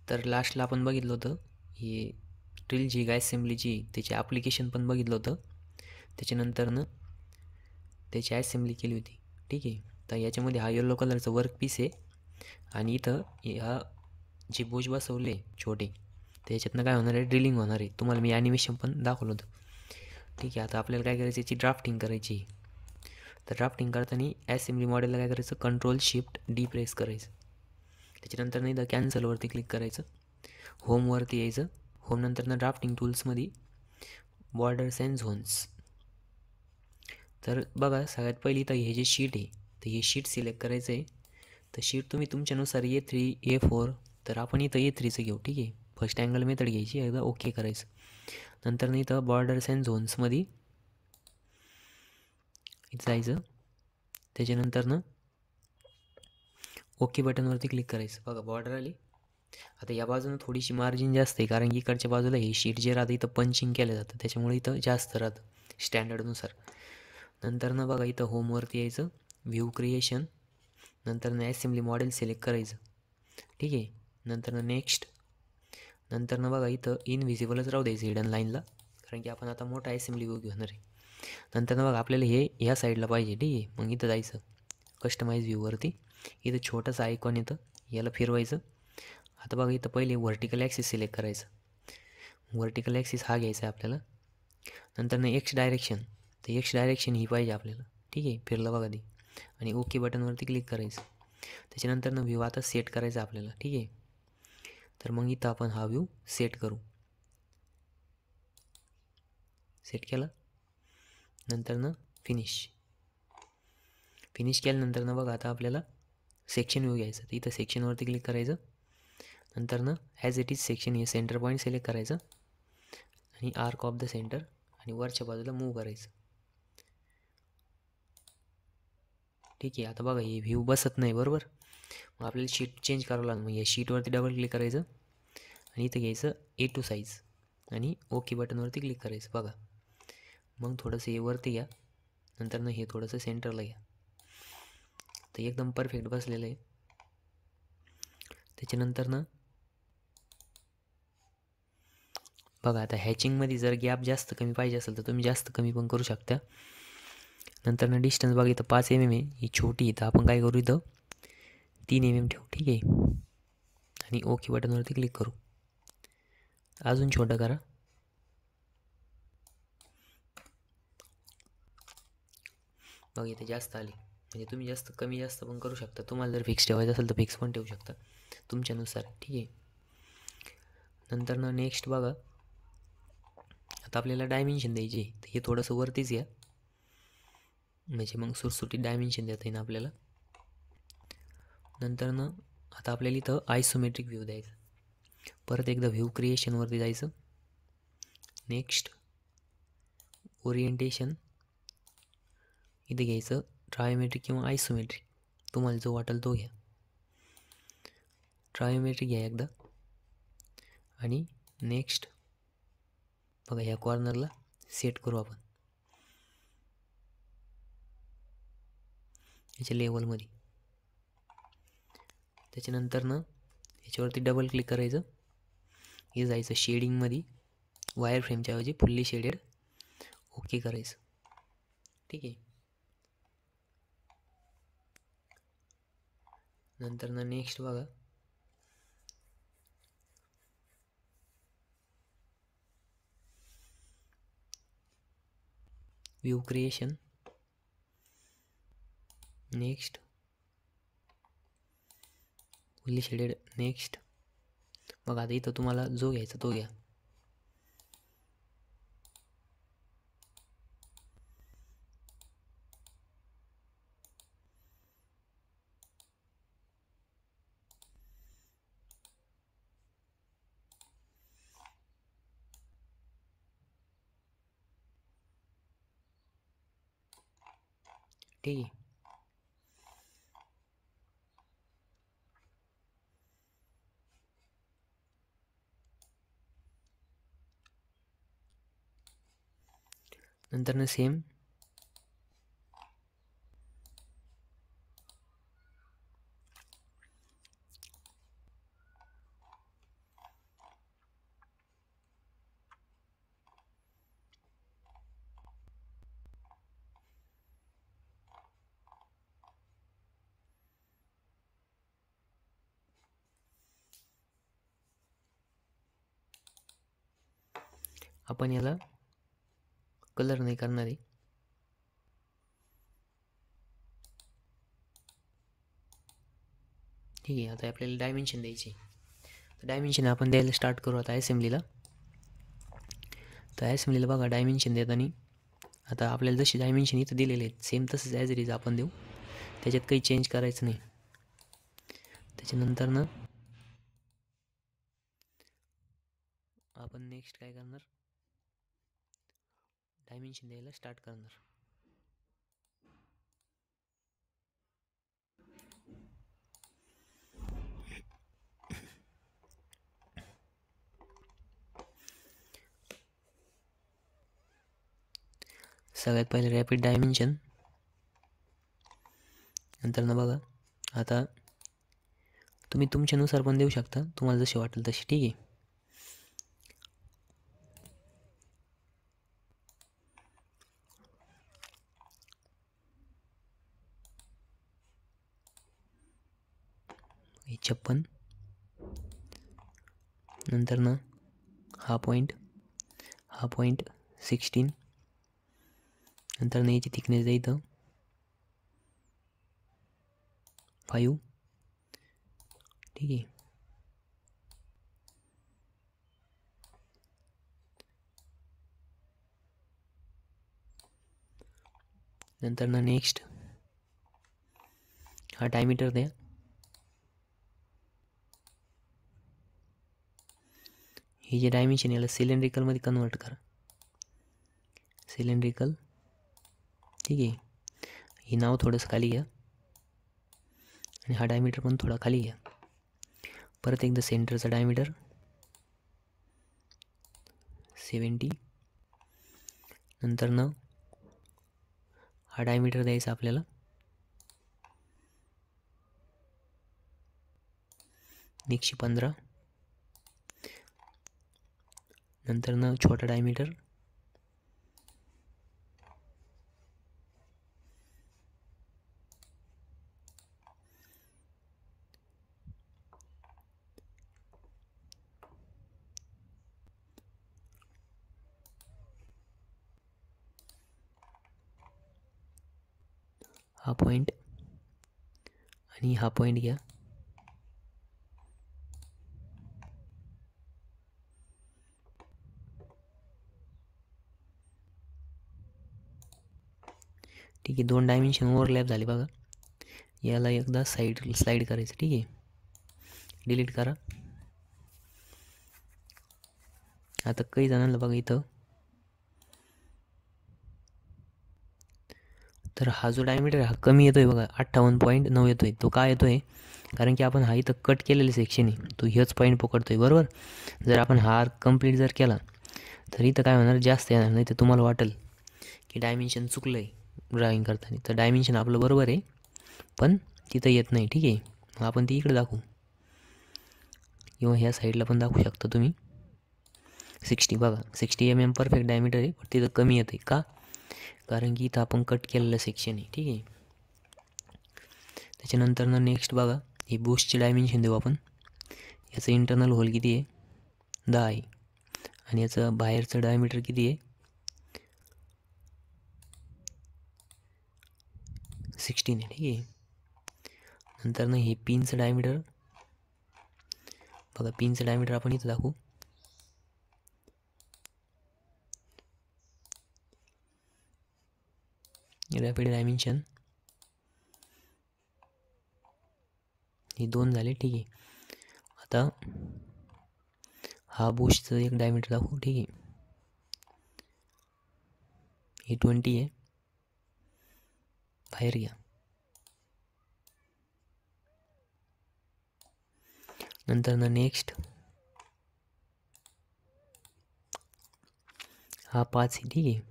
तर लास्टला आपण बघितलं होतं हे ड्रिल जी असेंब्लीची त्याची ॲप्लिकेशन पण बघितलं होतं. त्याच्यानंतरनं त्याची असेंब्ली केली होती. ठीक आहे. तर याच्यामध्ये हा येलो कलरचा वर्क पीस आहे आणि इथं ह्या जे बोज बसवले छोटे तर याच्यातनं काय होणार आहे, ड्रिलिंग होणार आहे. तुम्हाला मी ॲनिमेशन पण दाखवलं होतं. ठीक आहे. आता आपल्याला काय करायचं, याची ड्राफ्टिंग करायची आहे. तर ड्राफ्टिंग करताना असेंब्ली मॉडेलला काय करायचं, कंट्रोल शिफ्ट डी प्रेस करायचं. त्याच्यानंतर इथं कॅन्सलवरती क्लिक करायचं, होमवरती यायचं. होम नंतर ड्राफ्टिंग टूल्समध्ये बॉर्डर्स अँड झोन्स. तर बघा सगळ्यात पहिली तर हे जे शीट आहे तर हे शीट सिलेक्ट करायचं आहे. तर शीट तुम्ही तुमच्यानुसार A3 A4, तर आपण इथं A3चं घेऊ. ठीक आहे. फर्स्ट अँगल मेथड घ्यायची, एकदा ओके करायचं. नंतर इथं बॉर्डर्स अँड झोन्समध्ये इथं जायचं. त्याच्यानंतर ओके बटनवरती क्लिक करायचं. बघा बॉर्डर आली. आता या बाजूनं थोडीशी मार्जिन जास्त आहे कारण की इकडच्या बाजूला हे शीट जे राहतं इथं पंचिंग केलं जातं, त्याच्यामुळे इथं जास्त राहतं स्टँडर्डनुसार. नंतर बघा इथं होमवरती यायचं, व्ह्यू क्रिएशन, नंतर असेंब्ली मॉडेल सिलेक्ट करायचं. ठीक आहे. नंतर नेक्स्ट. नंतर बघा इथं इनव्हिजिबलच राहू द्यायचं हिडन लाईनला कारण की आपण आता मोठा असेंब्ली व्ह्यू घेणार आहे. नंतर बघा आपल्याला हे ह्या साईडला पाहिजे. ठीक आहे. मग इथं जायचं कस्टमाइज व्ह्यूवरती. इथं छोटंसं आयकॉन येतं, याला फिरवायचं. आता बघा इथं पहिले व्हर्टिकल ॲक्सिस सिलेक्ट करायचं. व्हर्टिकल ॲक्सिस हा घ्यायचा आहे आपल्याला. नंतर एक्स डायरेक्शन, तर एक्स डायरेक्शन ही पाहिजे आपल्याला. ठीक आहे. फिरलं बघा ती आणि ओके बटनवरती क्लिक करायचं. त्याच्यानंतर व्ह्यू आता सेट करायचा आपल्याला. ठीक आहे. तर मग इथं आपण हा व्ह्यू सेट करू. सेट केला. नंतर फिनिश केल्यानंतर बघा आता आपल्याला सेक्शन व्ह्यू घ्यायचं. तर इथं सेक्शनवरती क्लिक करायचं. नंतर ॲज इट इज सेक्शन हे सेंटर पॉईंट सिलेक्ट करायचं आणि आर्क ऑफ द सेंटर आणि वरच्या बाजूला मूव्ह करायचं. ठीक आहे. आता बघा हे व्ह्यू बसत नाही बरोबर. मग आपल्याला शीट चेंज करावं लागेल. मग या शीटवरती डबल क्लिक करायचं आणि इथं घ्यायचं A2 साईज आणि ओके बटनवरती क्लिक करायचं. बघा मग थोडंसं हे वरती घ्या, नंतर हे थोडंसं सेंटरला घ्या. तर एकदम परफेक्ट बसलेलं आहे. त्याच्यानंतर बघा आता हॅचिंगमध्ये जर गॅप जास्त कमी पाहिजे असेल तर तुम्ही जास्त कमी पण करू शकता. नंतर डिस्टन्स बघा इथं 5 mm आहे, ही छोटी. इथं आपण काय करू, इथं 3 mm ठेवू. ठीक आहे. आणि ओके बटनवरती क्लिक करू. अजून छोटं करा. बघा इथे जास्त आली. म्हणजे तुम्ही जास्त कमी जास्त पण करू शकता. तुम्हाला जर फिक्स ठेवायचं असेल तर फिक्स पण ठेवू शकता तुमच्यानुसार. ठीक आहे. नंतर नेक्स्ट बघा आता आपल्याला डायमेन्शन द्यायची आहे. तर हे थोडंसं वरतीच घ्या, म्हणजे मग सुटसुटीत डायमेन्शन देता येईल आपल्याला. नंतर आता आपल्याला इथं आयसोमेट्रिक व्ह्यू द्यायचा. परत एकदा व्ह्यू क्रिएशनवरती जायचं. नेक्स्ट ओरिएंटेशन इथे घ्यायचं, ट्रायोमेट्रिक किंवा आयसोमेट्रिक तुम्हाला जो वाटेल तो घ्या. ट्रायोमेट्रिक घ्या एकदा आणि नेक्स्ट बघा ह्या कॉर्नरला सेट करू आपण याच्या लेवलमध्ये. त्याच्यानंतर याच्यावरती डबल क्लिक करायचं. हे जायचं शेडिंगमध्ये, वायर फ्रेमच्या ऐवजी फुल्ली शेडेड ओके करायचं. ठीक आहे. नंतर नेक्स्ट बघा view creation. Next fully shaded. Next बघा आता इथं तुम्हाला जो घ्यायचा तो घ्या. ठीक आहे. नंतर सेम आपण याला कलर नाही करणार आहे. ठीक आहे. आता आपल्याला डायमेन्शन द्यायचे. तर डायमेन्शन आपण द्यायला स्टार्ट करू आता असेंब्लीला. तर असेंब्लीला बघा डायमेन्शन देताना आता आपल्याला जशी डायमेन्शन इथं दिलेले आहेत सेम तसंच ॲज इट इज आपण देऊ. त्याच्यात काही चेंज करायचं नाही. त्याच्यानंतर आपण नेक्स्ट काय करणार, डायमेन्शन द्यायला स्टार्ट करणार. सगळ्यात पहिले रॅपिड डायमेन्शन. नंतर बघा आता तुम्ही तुमच्यानुसार पण देऊ शकता, तुम्हाला जशी वाटेल तशी. ठीक आहे. हे 56. नंतर हा पॉईंट 16. नंतर याची थिकनेस द्या इथं 5. ठीक आहे. नंतर नेक्स्ट हा डायमीटर द्या. हे जे डायमेन्शन याला सिलेंड्रिकलमध्ये कन्वर्ट करा. सिलेंड्रिकल. ठीक आहे. हे नाव थोडंसं खाली घ्या आणि हा डायमीटर पण थोडा खाली घ्या. परत एकदा सेंटरचा डायमीटर 70. नंतर हा डायमीटर द्यायचा आपल्याला 115. नंतर छोटा डायमीटर 1 पॉईंट आणि हा पॉईंट घ्या. ठीक आहे. 2 डायमेन्शन ओव्हरलॅप झाले बघा. याला एकदा स्लाईड करायचं. ठीक आहे. डिलीट करा. आता काही जणांना बघा इथं तर हा जो डायमीटर हा कमी येतोय बघा 58.9 येतोय. तो का येतोय, कारण की आपण हा इथं कट केलेलं सेक्शन आहे, तो हेच पॉईंट पकडतोय. बरोबर. जर आपण हा कंप्लीट जर केला तर इथं काय होणार, जास्त येणार. नाही तर तुम्हाला वाटेल की डायमेन्शन चुकलं आहे ड्रॉईंग करताना. तर डायमेन्शन आपलं बरोबर आहे पण तिथं येत नाही. ठीक आहे. मग आपण ती इकडे दाखवू किंवा ह्या साईडला पण दाखवू शकता तुम्ही. 60 बघा 60 mm परफेक्ट डायमीटर आहे, पण तिथं कमी येतं आहे. का, कारण की इथं आपण कट केलेलं सेक्शन आहे. ठीक आहे. त्याच्यानंतर नेक्स्ट बघा हे बूस्टचे डायमेन्शन देऊ आपण. याचं इंटरनल होल किती आहे, 10 आहे. आणि याचं बाहेरचं डायमीटर किती आहे, 16 आहे. ठीक आहे. नंतर हे पिनचं डायमीटर बघा. पिनचं डायमीटर आपण इथं दाखवू. रॅपिड डायमेन्शन हे 2 झाले. ठीक आहे. आता हा बूस्टचं एक डायमीटर दाखवू. ठीक आहे. हे 20 आहे. बाहेर घ्या. नंतर नेक्स्ट हा 5 आहे. ठीक आहे.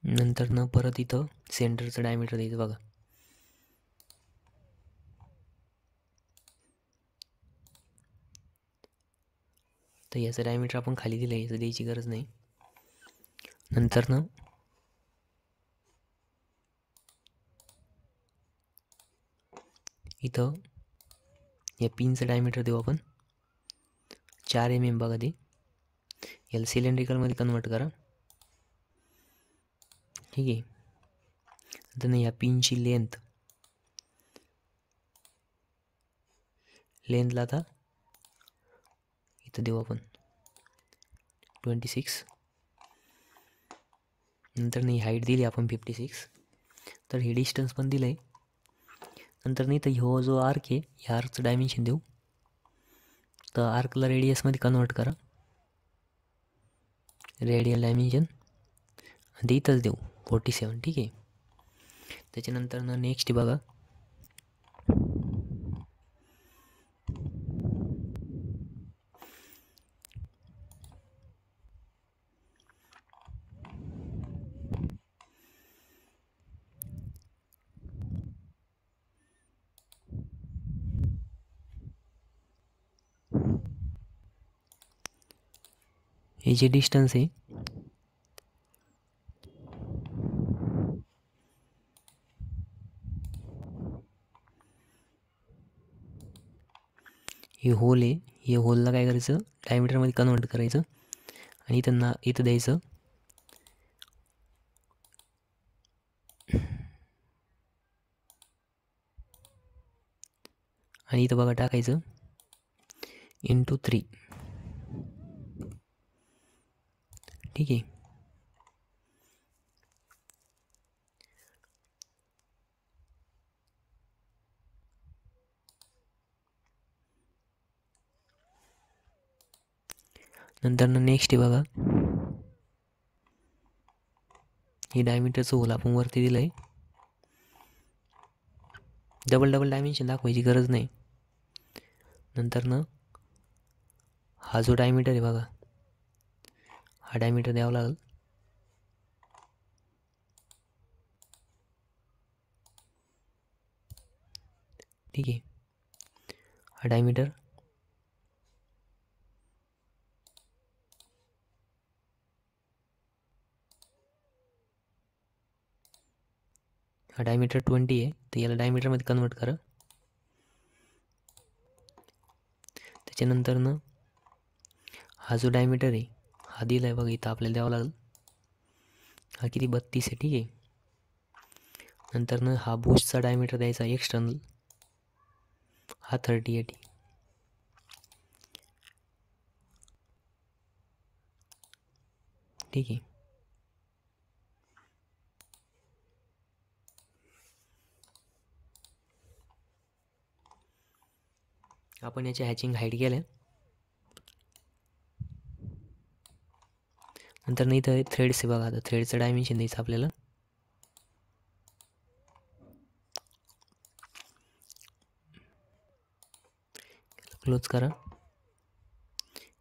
नंतर परत इथं सेंटरचं डायमीटर द्यायचं बघा. तर याचं डायमीटर आपण खाली दिलं, याचं द्यायची गरज नाही. नंतर इथं या पिनचं डायमीटर देऊ आपण 4 mm बघा ते. याला सिलेंड्रिकलमध्ये कन्वर्ट करा. ठीक आहे. नंतर या पिनची लेंथला आता इथं देऊ आपण 26. नंतर ही हाईट दिली आपण 56. तर हे डिस्टन्स पण दिलं आहे. नंतर इथं ह्यो जो आर्क आहे ह्या आर्कचं डायमेन्शन देऊ. तर आर्कला रेडियसमध्ये कन्वर्ट करा, रेडियल डायमेन्शन, आणि ते इथंच देऊ 47. ठीक आहे. त्याच्यानंतर नेक्स्ट बघा, हे जे डिस्टन्स आहे हे होल आहे, हे होलला काय करायचं डायमीटरमध्ये कन्वर्ट करायचं आणि इथं द्यायचं आणि इथं बघा टाकायचं into 3. ठीक आहे. नंतर नेक्स्ट बघा, हे डायमीटरचं होल आपण वरती दिलं आहे. डबल डायमेन्शन दाखवायची गरज नाही. नंतर हा जो डायमीटर आहे बघा, हा डायमीटर द्यावा लागेल. ठीक आहे. हा डायमीटर हा डायमीटर 20 आहे, तर याला डायमीटरमध्ये कन्वर्ट करा. त्याच्यानंतर हा जो डायमीटर आहे हा दिला आहे बघा, इथं आपल्याला द्यावा लागेल. हा किती 32 आहे. ठीक आहे. नंतर हा बुशचा डायमीटर द्यायचा एक्सटर्नल, हा 38. ठीक आहे. आपण याची हॅचिंग हाईट केलं. नंतर इथं थ्रेड्स आहे बघा, आता थ्रेडचं डायमेन्शन द्यायचं आपल्याला. क्लोज करा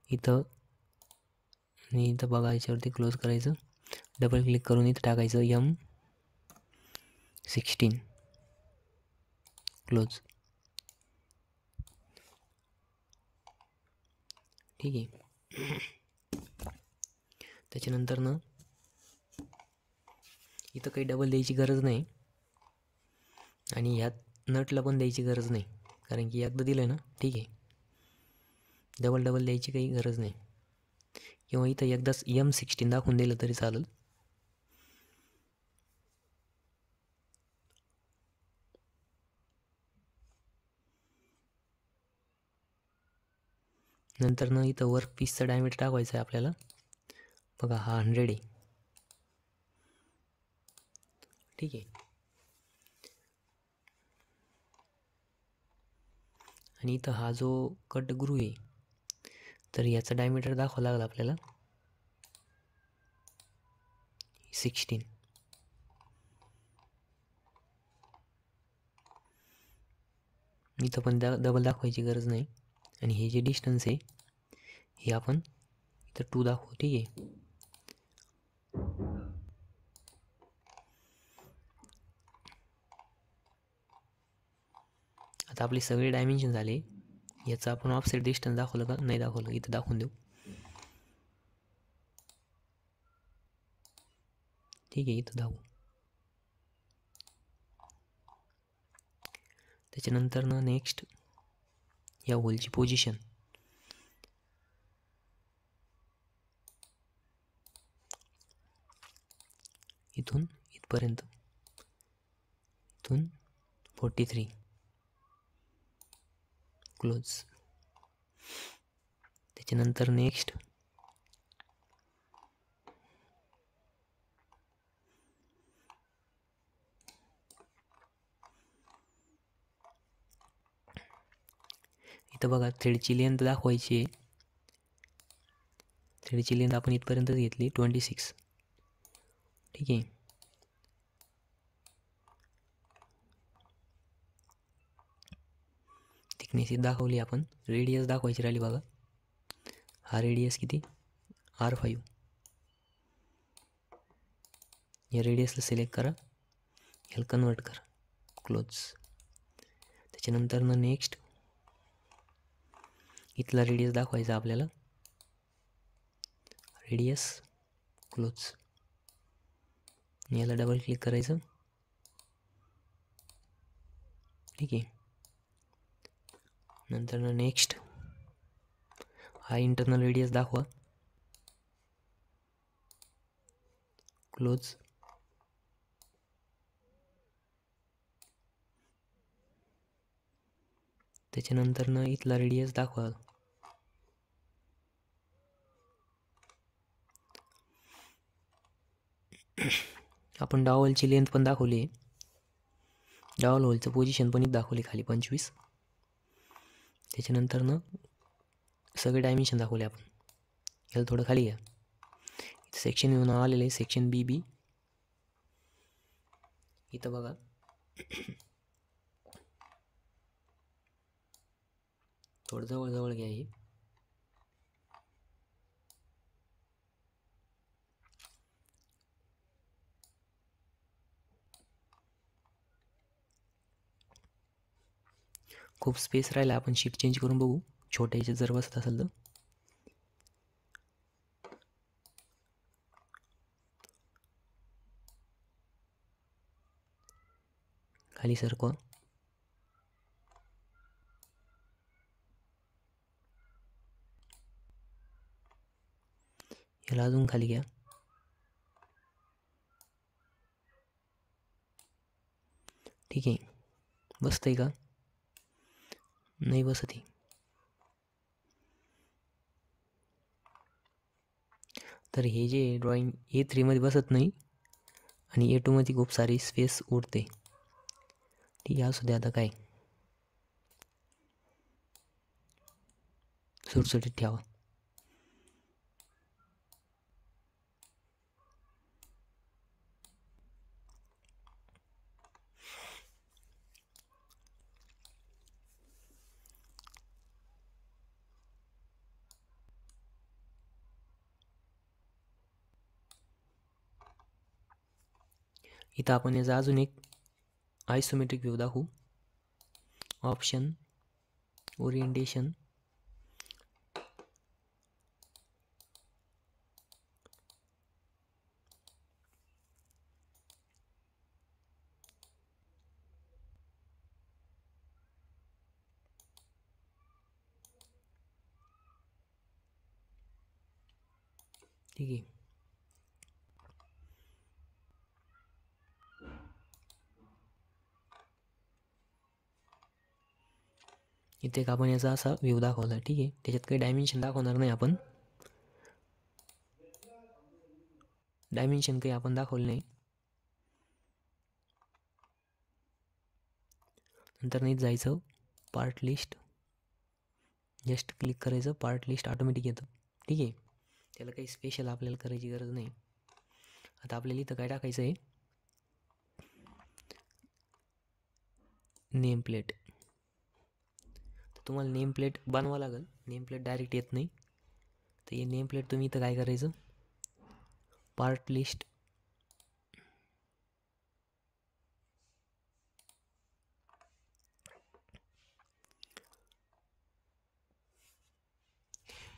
इथं, आणि इथं बघा याच्यावरती क्लोज करायचं. डबल क्लिक करून इथं टाकायचं M16 क्लोज. ठीक आहे. त्याच्यानंतर इथं काही डबल द्यायची गरज नाही आणि ह्यात नटला पण द्यायची गरज नाही, कारण की एकदा दिलं ना. ठीक आहे. डबल द्यायची काही गरज नाही, किंवा इथं एकदाच M16 दाखवून दिलं तरी चालेल. नंतर इथं वर्क पीसचा डायमीटर टाकायचा आहे आपल्याला. बघा हा 100 आहे. ठीक आहे. आणि इथं हा जो कट ग्रू आहे, तर याचा डायमीटर दाखवावं लागेल आपल्याला 16. इथं पण डबल दाखवायची गरज नाही. आणि हे जे डिस्टन्स आहे हे आपण इथं 2 दाखवू. ठीक आहे. आता आपले सगळे डायमेन्शन झाले. याचं आपण ऑफसेट डिस्टन्स दाखवलं का नाही दाखवलं, इथं दाखवून देऊ. ठीक आहे. इथं दाखवू. त्याच्यानंतर नेक्स्ट या होलची पोझिशन इथून इथपर्यंत, इथून 43 क्लोज. त्याच्यानंतर नेक्स्ट इथं बघा थ्रेडची लेंथ दाखवायची आहे. थ्रेडची लेंथ आपण इथपर्यंतच घेतली 26. ठीक आहे. थिकनेस दाखवली आपण. रेडियस दाखवायची राहिली बघा. हा रेडियस किती R5. या रेडियसला सिलेक्ट करा, याला कन्वर्ट करा, क्लोज. त्याच्यानंतर नेक्स्ट इथला रेडियस दाखवायचा आपल्याला, रेडियस क्लोज. याला डबल क्लिक करायचं. ठीक आहे. नंतर नेक्स्ट हा इंटरनल रेडियस दाखवा, क्लोज. त्याच्यानंतर इथला रेडियस दाखवा. आपण डावलची लेंथ पण दाखवली आहे. डावल होलचं पोझिशन पण इथं दाखवली खाली 25. त्याच्यानंतर सगळे डायमेन्शन दाखवले आपण. याला थोडं खाली घ्या. इथं सेक्शन येऊन आलेलं आहे, सेक्शन BB. इथं बघा थोडं जवळ घ्या. हे खूप स्पेस राहिला, आपण शीट चेंज करून बघू. छोट्या याच्यात जर बसत असेल तर. खाली सरकवा. याला अजून खाली घ्या. ठीक आहे. बसतंय का? नाही बसत आहे. तर हे जे ड्रॉइंग A3 मध्ये बसत नाही आणि A2 मध्ये खूप सारी स्पेस उरते. ठीक आहे. असू द्या, आता काय सुटसुटीत ठेवा. इथं आपण याचा अजून एक आयसोमेट्रिक व्ह्यू दाखवू. ऑप्शन, ओरिएंटेशन, ठीक आहे. इथे एक आपण याचा असा व्ह्यू दाखवला. ठीक आहे. त्याच्यात काही डायमेन्शन दाखवणार नाही आपण. डायमेन्शन काही आपण दाखवले नाही. नंतर नाही जायचं पार्ट लिस्ट, जस्ट क्लिक करायचं, पार्ट लिस्ट ऑटोमॅटिक येतं. ठीक आहे. त्याला काही स्पेशल आपल्याला करायची गरज नाही. आता आपल्याला इथं काय टाकायचं आहे, नेम प्लेट. तर तुम्हाला नेम प्लेट बनवावं लागेल. नेम प्लेट डायरेक्ट येत नाही. तर हे नेम प्लेट तुम्ही इथं काय करायचं, पार्ट लिस्ट,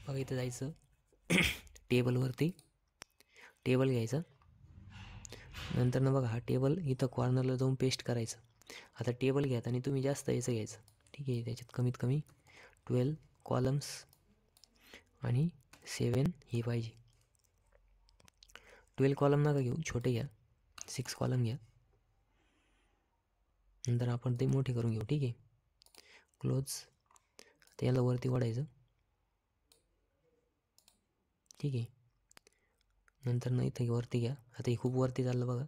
बघा इथं जायचं टेबलवरती, टेबल घ्यायचं. नंतर बघा हा टेबल इथं कॉर्नरला जाऊन पेस्ट करायचं. आता टेबल घ्यात आणि तुम्ही जास्त याचं घ्यायचं, ठीक आहे. त्याच्यात कमीत कमी 12 कॉलम्स आणि 7 हे पाहिजे. 12 कॉलम नका घेऊ, छोटे घ्या, 6 कॉलम घ्या. नंतर आपण ते मोठे करून घेऊ, ठीक आहे. क्लोज. आता याला वरती वाढायचं, ठीक आहे. नंतर नाही तर वरती घ्या. आता हे खूप वरती चाललं बघा,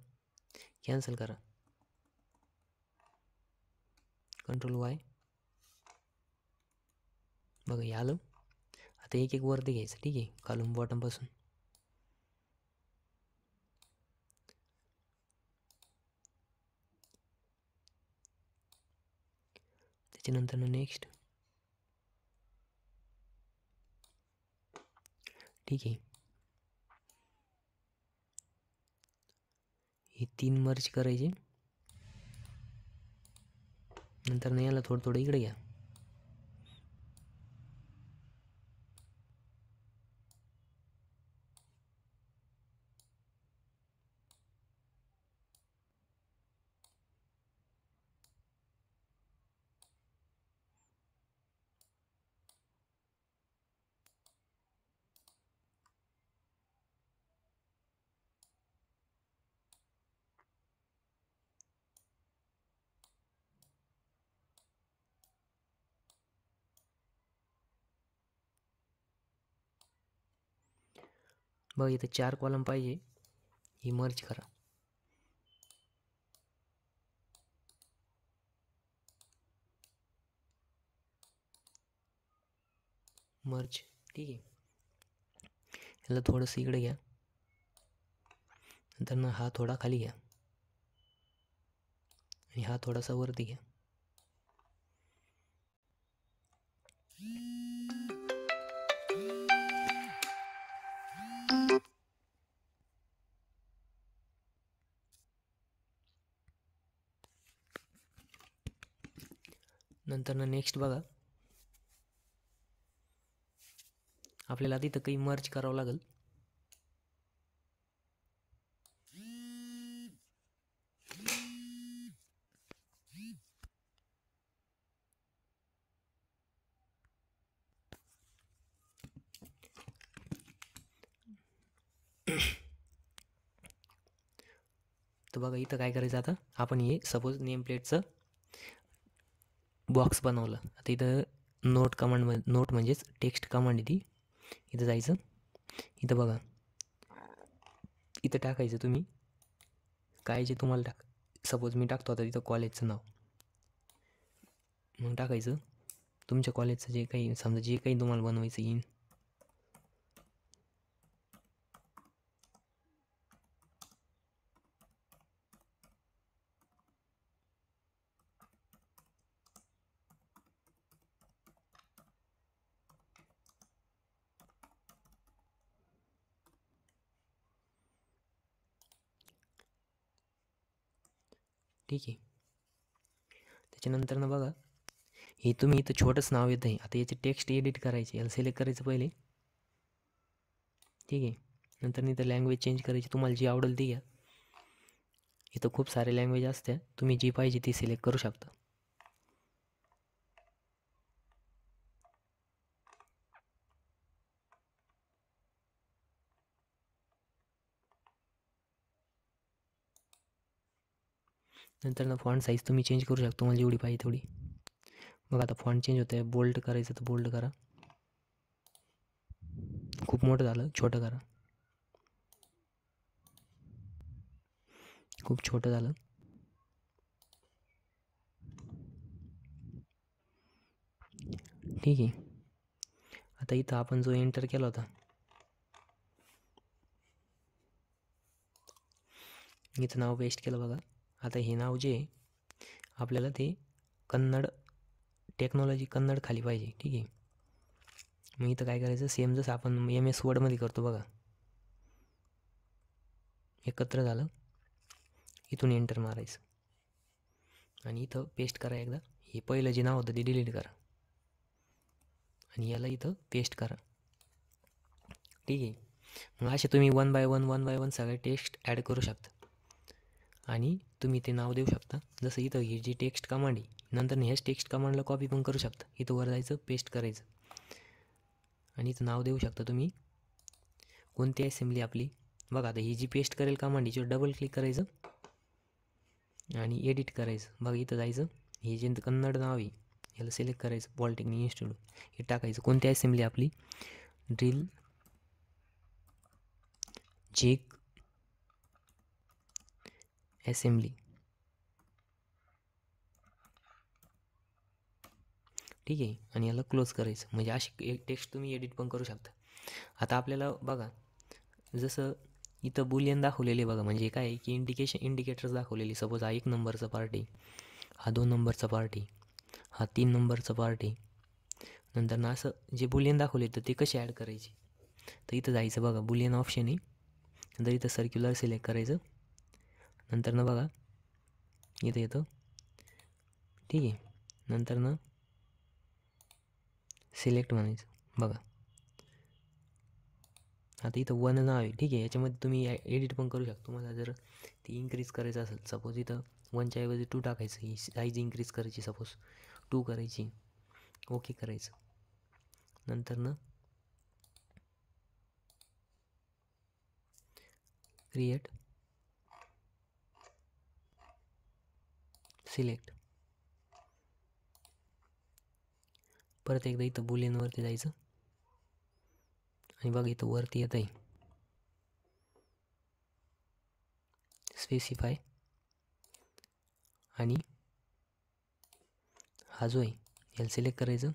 कॅन्सल करा, Ctrl+Y. बघा हे आलं. आता एक एक वरती घ्यायचं, ठीक आहे, खालून बॉटमपासून. त्याच्यानंतर नेक्स्ट, ठीक आहे. हे 3 मर्ज करायचे. नंतर याला थोडं थोडं इकडे घ्या. बघा इथं 4 कॉलम पाहिजे, ही मर्ज करा. मर्ज, ठीक आहे. याला थोडंसं इकडे घ्या. नंतर हा थोडा खाली घ्या आणि हा थोडासा वरती घ्या. नंतर नेक्स्ट बघा, आपल्याला तिथं काही मर्ज करावं लागेल. तर बघा इथं काय करायचं, आता आपण हे सपोज नेम प्लेटचं बॉक्स बनवलं. आता इथं नोट कमांड, नोट म्हणजेच टेक्स्ट कमांड ती, इथं जायचं. इथं बघा, इथं टाकायचं तुम्ही काय जे तुम्हाला सपोज मी टाकतो आता तिथं कॉलेजचं नाव. मग टाकायचं तुमच्या कॉलेजचं जे काही, समजा जे काही तुम्हाला बनवायचं येईन. ठीक आहे. त्याच्यानंतर बघा, हे तुम्ही इथं छोटंच नाव येतं आहे. आता याचे टेक्स्ट एडिट करायचे, याला सिलेक्ट करायचं पहिले, ठीक आहे. नंतर इथं लँग्वेज चेंज करायची, तुम्हाला जी आवडेल ती घ्या. इथं खूप सारे लँग्वेज असतात, तुम्ही जी पाहिजे ती सिलेक्ट करू शकता. नंतर फॉन्ट साईज तुम्ही चेंज करू शकता, तुम्हाला जेवढी पाहिजे तेवढी. मग आता फॉन्ट चेंज होतं आहे, बोल्ड करायचं तर बोल्ड करा, खूप मोठं झालं छोटं करा, खूप छोटं झालं, ठीक आहे. आता इथं आपण जो एंटर केला होता, इथं नाव पेस्ट केलं बघा. आता हे नाव जे आपल्याला ते कन्नड टेक्नॉलॉजी कन्नड खाली पाहिजे, ठीक आहे. मग इथं काय करायचं, सेम जसं आपण MS वर्डमध्ये करतो बघा, एकत्र झालं, इथून एंटर मारायचं आणि इथं पेस्ट करा एकदा. हे पहिलं जे नाव होतं ते डिलीट करा आणि याला इथं पेस्ट करा, ठीक आहे. मग असे तुम्ही 1 बाय 1 सगळे टेक्स्ट ॲड करू शकता. आणि तुम्ही ते नाव देऊ शकता. जसं इथं ही जी टेक्स्ट कमांड आहे, नंतर ह्याच टेक्स्ट कमांडला कॉपी पण करू शकता. इथं वर जायचं, पेस्ट करायचं आणि इथं नाव देऊ शकता तुम्ही कोणती असेंब्ली आपली. बघा आता ही जी पेस्ट करेल कमांड हिच्यावर डबल क्लिक करायचं आणि एडिट करायचं. बघा इथं जायचं, हे जे कन्नड नाव आहे याला सिलेक्ट करायचं, पॉलिटेक्निक इन्स्टिट्यूट हे टाकायचं. कोणती असेंब्ली आपली, ड्रिल जिग असेंब्ली, ठीक आहे. आणि याला क्लोज करायचं. म्हणजे अशी एक टेक्स्ट तुम्ही एडिट पण करू शकता. आता आपल्याला बघा जसं इथं बुलियन दाखवलेले बघा, म्हणजे काय की इंडिकेटर्स दाखवलेली. सपोज हा 1 नंबरचा पार्ट आहे, हा 2 नंबरचा पार्ट आहे, हा 3 नंबरचा पार्ट आहे. नंतर ना असं जे बुलियन दाखवले तर ते कसे ॲड करायचे, तर इथं जायचं. बघा बुलियन ऑप्शन आहे, नंतर इथं सर्क्युलर सिलेक्ट करायचं. नंतर ना बघा इथं येतं, ठीक आहे. नंतर ना सिलेक्ट म्हणायचं. बघा आता इथं 1 नाव आहे, ठीक आहे. याच्यामध्ये तुम्ही एडिट पण करू शकता. तुम्हाला जर ती इन्क्रीज करायचं असेल, सपोज इथं 1च्या ऐवजी 2 टाकायचं, ही साईज इन्क्रीज करायची, सपोज 2 करायची, ओके करायचं. नंतर ना क्रिएट सिलेक्ट, परत एकदा इथं बुलियनवरती जायचं आणि बघा इथं वरती येत आहे स्पेसिफाय, आणि हा जो आहे याला सिलेक्ट करायचं.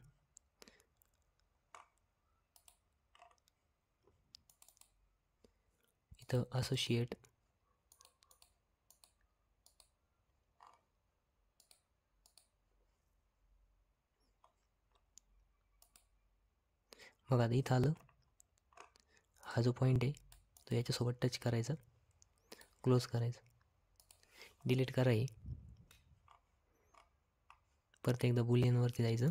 इथं असोशिएट, बघा आता इथं आलं. हा जो पॉईंट आहे तो याच्यासोबत टच करायचा, क्लोज करायचं, डिलीट कराय. परत एकदा बुलियनवरती जायचं.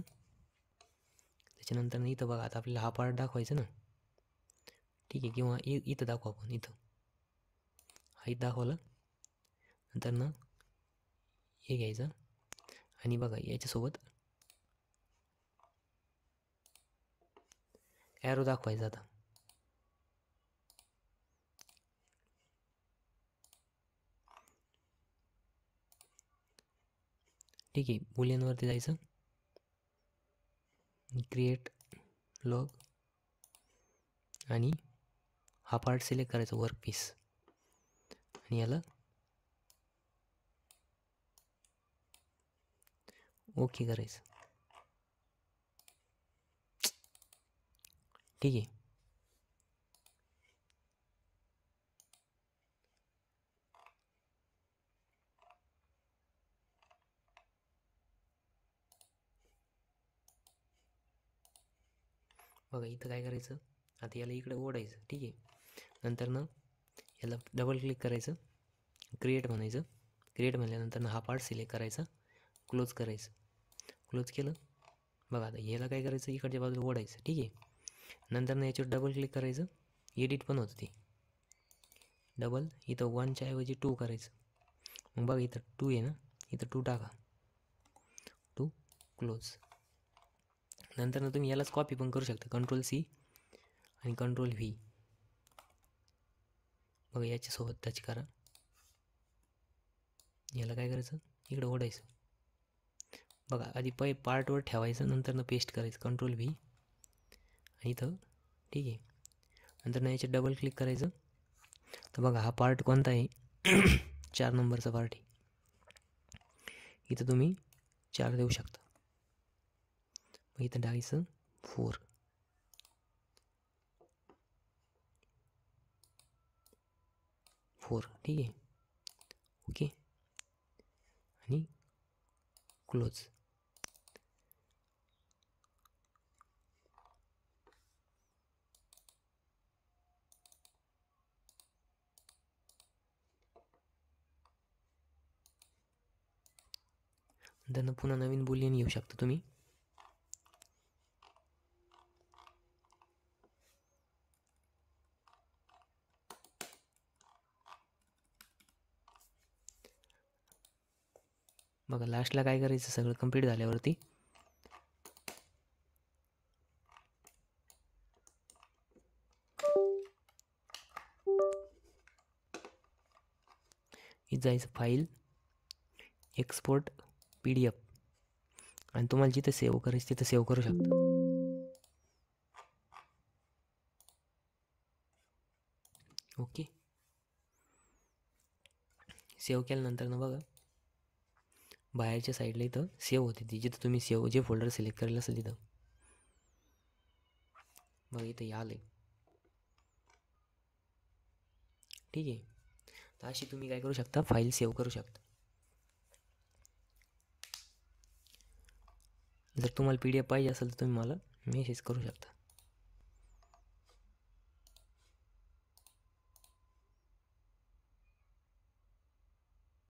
त्याच्यानंतर इथं बघा आता आपल्याला हा पार्ट दाखवायचा ना, ठीक आहे. किंवा इथं दाखवू आपण, इथं हा इथं दाखवला. नंतर ना हे घ्यायचं आणि बघा याच्यासोबत ॲरो दाखवायचा आता. ठीक आहे, बुलियनवरती जायचं, क्रिएट लॉग आणि हा पार्ट सिलेक्ट करायचा, वर्क पीस, आणि याला ओके करायचं, ठीक आहे. बघा इथं काय करायचं, आता याला इकडे ओढायचं, ठीक आहे. नंतर ना याला डबल क्लिक करायचं, क्रिएट म्हणायचं. क्रिएट म्हणल्यानंतर हा पार्ट सिलेक्ट करायचा, क्लोज करायचं. क्लोज केलं. बघा आता याला काय करायचं, इकडच्या बाजूला ओढायचं, ठीक आहे. नंतर ना याच्यावर डबल क्लिक करायचं, एडिट पण होतं ते. डबल इथं 1च्या ऐवजी 2 करायचं. मग बघा इथं 2 आहे ना, इथं 2 टाका, 2 क्लोज. नंतर ना तुम्ही यालाच कॉपी पण करू शकता, Ctrl+C आणि Ctrl+V. बघा याच्यासोबत टच करा. याला काय करायचं, इकडे ओढायचं. बघा आधी पार्टवर ठेवायचं, नंतर ना पेस्ट करायचं, Ctrl+V आणि इथं, ठीक आहे. नंतर ना याच्यात डबल क्लिक करायचं. तर बघा हा पार्ट कोणता आहे, 4 नंबरचा पार्ट आहे. इथं तुम्ही 4 देऊ शकता. मग इथं टाकायचं 4, ठीक आहे. ओके आणि क्लोज. नंतर पुन्हा नवीन बुलियन घेऊ शकता तुम्ही. बघा लास्टला काय करायचं, सगळं कंप्लीट झाल्यावरती इथं जायचं फाईल, एक्सपोर्ट PDF, आणि तुम्हाला जिथं सेव्ह करायचं तिथं सेव्ह करू शकता. ओके, सेव्ह केल्यानंतर ना बघा बाहेरच्या साईडला इथं सेव्ह होते ती, जिथं तुम्ही सेव्ह जे फोल्डर सिलेक्ट करेल असेल तिथं बघा इथं हे आलं आहे. ठीक आहे, तर अशी तुम्ही काय करू शकता, फाईल सेव्ह करू शकता. जर तुम्हाला PDF पाहिजे असेल तर तुम्ही मला मेसेज करू शकता.